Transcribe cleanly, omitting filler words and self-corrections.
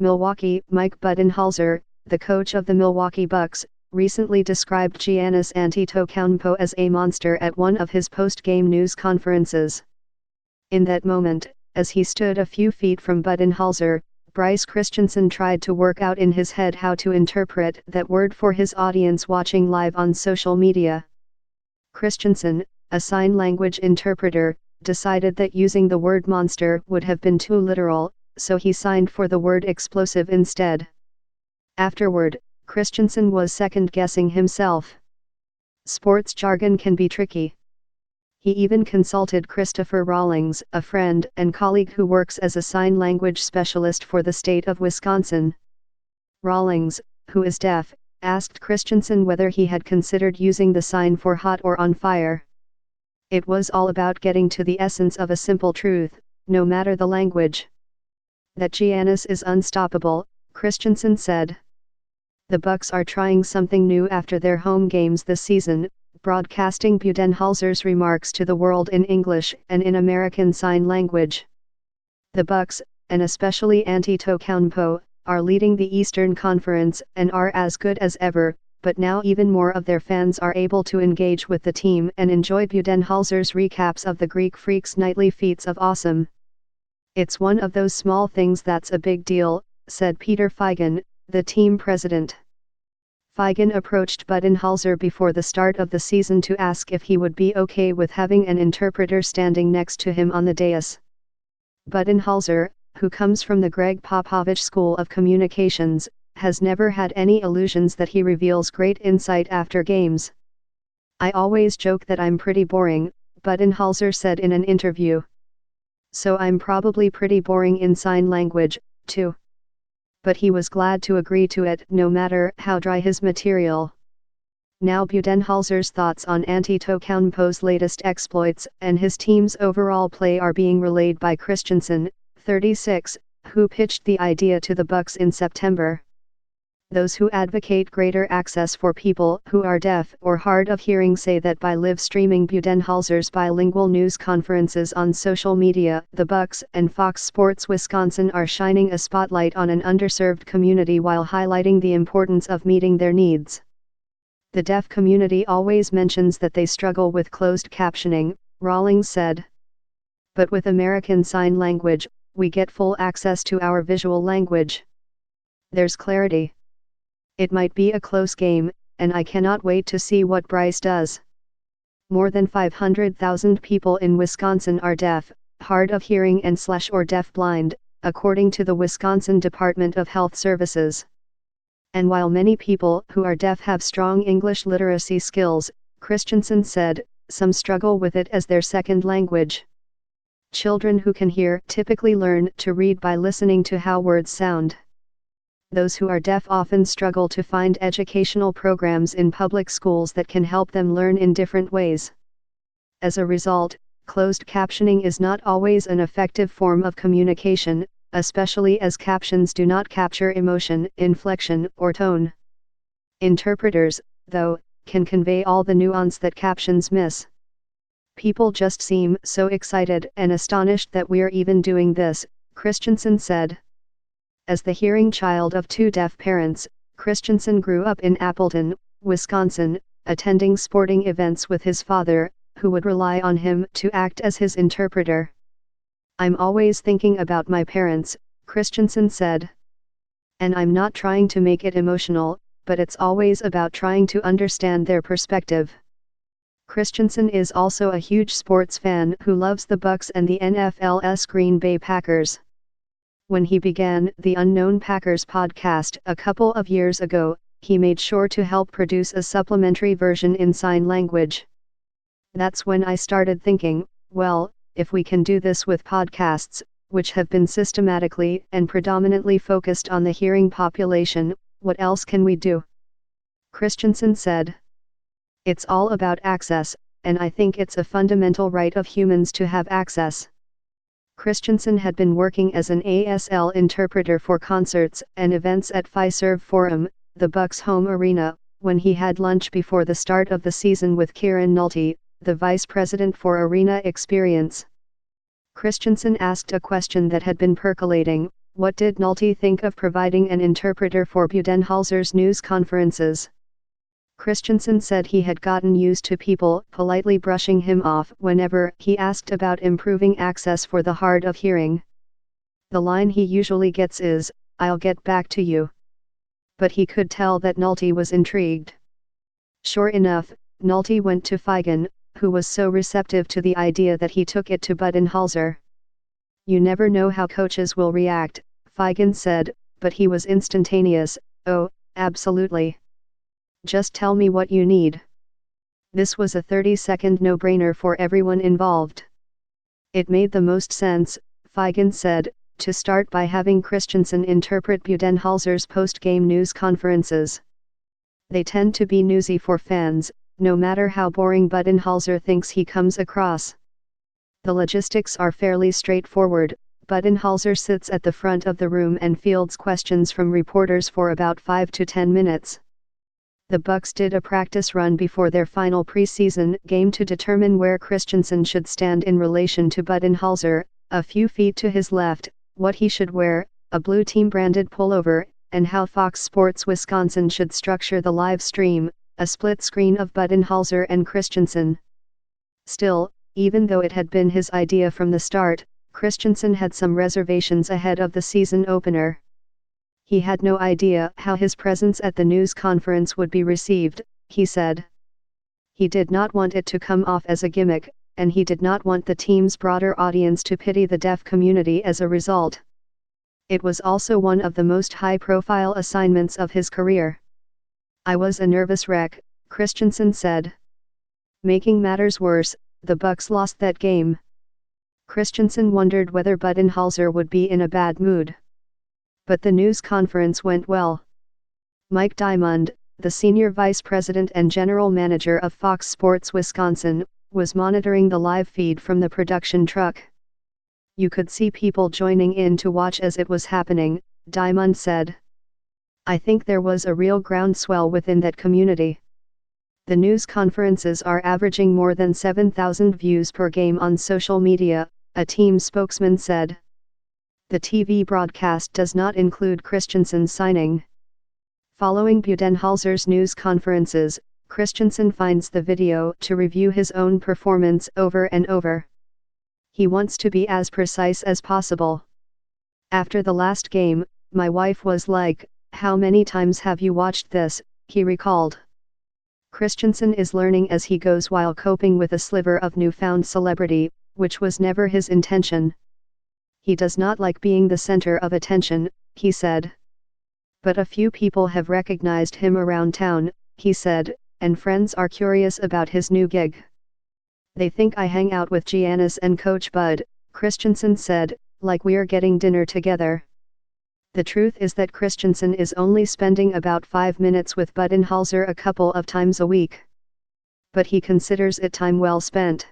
Milwaukee. Mike Budenholzer, the coach of the Milwaukee Bucks, recently described Giannis Antetokounmpo as a monster at one of his post-game news conferences. In that moment, as he stood a few feet from Budenholzer, Bryce Christensen tried to work out in his head how to interpret that word for his audience watching live on social media. Christensen, a sign language interpreter, decided that using the word monster would have been too literal, so he signed for the word explosive instead. Afterward, Christensen was second-guessing himself. Sports jargon can be tricky. He even consulted Christopher Rawlings, a friend and colleague who works as a sign language specialist for the state of Wisconsin. Rawlings, who is deaf, asked Christensen whether he had considered using the sign for hot or on fire. It was all about getting to the essence of a simple truth, no matter the language. That Giannis is unstoppable, Christensen said. The Bucks are trying something new after their home games this season, broadcasting Budenholzer's remarks to the world in English and in American Sign Language. The Bucks, and especially Antetokounmpo, are leading the Eastern Conference and are as good as ever, but now even more of their fans are able to engage with the team and enjoy Budenholzer's recaps of the Greek Freak's nightly feats of awesome. It's one of those small things that's a big deal, said Peter Feigin, the team president. Feigin approached Budenholzer before the start of the season to ask if he would be okay with having an interpreter standing next to him on the dais. Budenholzer, who comes from the Greg Popovich School of Communications, has never had any illusions that he reveals great insight after games. I always joke that I'm pretty boring, Budenholzer said in an interview. So I'm probably pretty boring in sign language, too. But he was glad to agree to it no matter how dry his material. Now Budenholzer's thoughts on Antetokounmpo's latest exploits and his team's overall play are being relayed by Christensen, 36, who pitched the idea to the Bucks in September. Those who advocate greater access for people who are deaf or hard of hearing say that by live streaming Budenholzer's bilingual news conferences on social media, the Bucks and Fox Sports Wisconsin are shining a spotlight on an underserved community while highlighting the importance of meeting their needs. The deaf community always mentions that they struggle with closed captioning, Rawlings said. But with American Sign Language, we get full access to our visual language. There's clarity. It might be a close game, and I cannot wait to see what Bryce does. More than 500,000 people in Wisconsin are deaf, hard of hearing and/or deaf-blind, according to the Wisconsin Department of Health Services. And while many people who are deaf have strong English literacy skills, Christensen said, some struggle with it as their second language. Children who can hear typically learn to read by listening to how words sound. Those who are deaf often struggle to find educational programs in public schools that can help them learn in different ways. As a result, closed captioning is not always an effective form of communication, especially as captions do not capture emotion, inflection, or tone. Interpreters, though, can convey all the nuance that captions miss. People just seem so excited and astonished that we're even doing this, Christensen said. As the hearing child of two deaf parents, Christensen grew up in Appleton, Wisconsin, attending sporting events with his father, who would rely on him to act as his interpreter. I'm always thinking about my parents, Christensen said. And I'm not trying to make it emotional, but it's always about trying to understand their perspective. Christensen is also a huge sports fan who loves the Bucks and the NFL's Green Bay Packers. When he began the Unknown Packers podcast a couple of years ago, he made sure to help produce a supplementary version in sign language. That's when I started thinking, well, if we can do this with podcasts, which have been systematically and predominantly focused on the hearing population, what else can we do? Christensen said. It's all about access, and I think it's a fundamental right of humans to have access. Christensen had been working as an ASL interpreter for concerts and events at Fiserv Forum, the Bucks' home arena, when he had lunch before the start of the season with Kieran Nolte, the vice president for Arena Experience. Christensen asked a question that had been percolating, What did Nolte think of providing an interpreter for Budenholzer's news conferences? Christensen said he had gotten used to people politely brushing him off whenever he asked about improving access for the hard of hearing. The line he usually gets is, "I'll get back to you." But he could tell that Nolte was intrigued. Sure enough, Nolte went to Figen, who was so receptive to the idea that he took it to Budenholzer. "You never know how coaches will react," Figen said, but he was instantaneous. "Oh, absolutely. Just tell me what you need." This was a 30-second no-brainer for everyone involved. It made the most sense, Figen said, to start by having Christensen interpret Budenholzer's post-game news conferences. They tend to be newsy for fans, no matter how boring Budenholzer thinks he comes across. The logistics are fairly straightforward. Budenholzer sits at the front of the room and fields questions from reporters for about 5 to 10 minutes. The Bucks did a practice run before their final preseason game to determine where Christensen should stand in relation to Budenholzer, a few feet to his left, what he should wear, a blue team-branded pullover, and how Fox Sports Wisconsin should structure the live stream, a split screen of Budenholzer and Christensen. Still, even though it had been his idea from the start, Christensen had some reservations ahead of the season opener. He had no idea how his presence at the news conference would be received, he said. He did not want it to come off as a gimmick, and he did not want the team's broader audience to pity the deaf community as a result. It was also one of the most high-profile assignments of his career. "I was a nervous wreck," Christensen said. Making matters worse, the Bucks lost that game. Christensen wondered whether Budenholzer would be in a bad mood. But the news conference went well. Mike Diamond, the senior vice president and general manager of Fox Sports Wisconsin, was monitoring the live feed from the production truck. "You could see people joining in to watch as it was happening," Diamond said. "I think there was a real groundswell within that community. The news conferences are averaging more than 7,000 views per game on social media," a team spokesman said. The TV broadcast does not include Christensen's signing. Following Budenholzer's news conferences, Christensen finds the video to review his own performance over and over. He wants to be as precise as possible. "After the last game, my wife was like, 'How many times have you watched this?'" he recalled. Christensen is learning as he goes while coping with a sliver of newfound celebrity, which was never his intention. "He does not like being the center of attention," he said. "But a few people have recognized him around town," he said, "and friends are curious about his new gig. They think I hang out with Giannis and Coach Bud," Christensen said, "like we're getting dinner together." The truth is that Christensen is only spending about 5 minutes with Budenholzer a couple of times a week. But he considers it time well spent.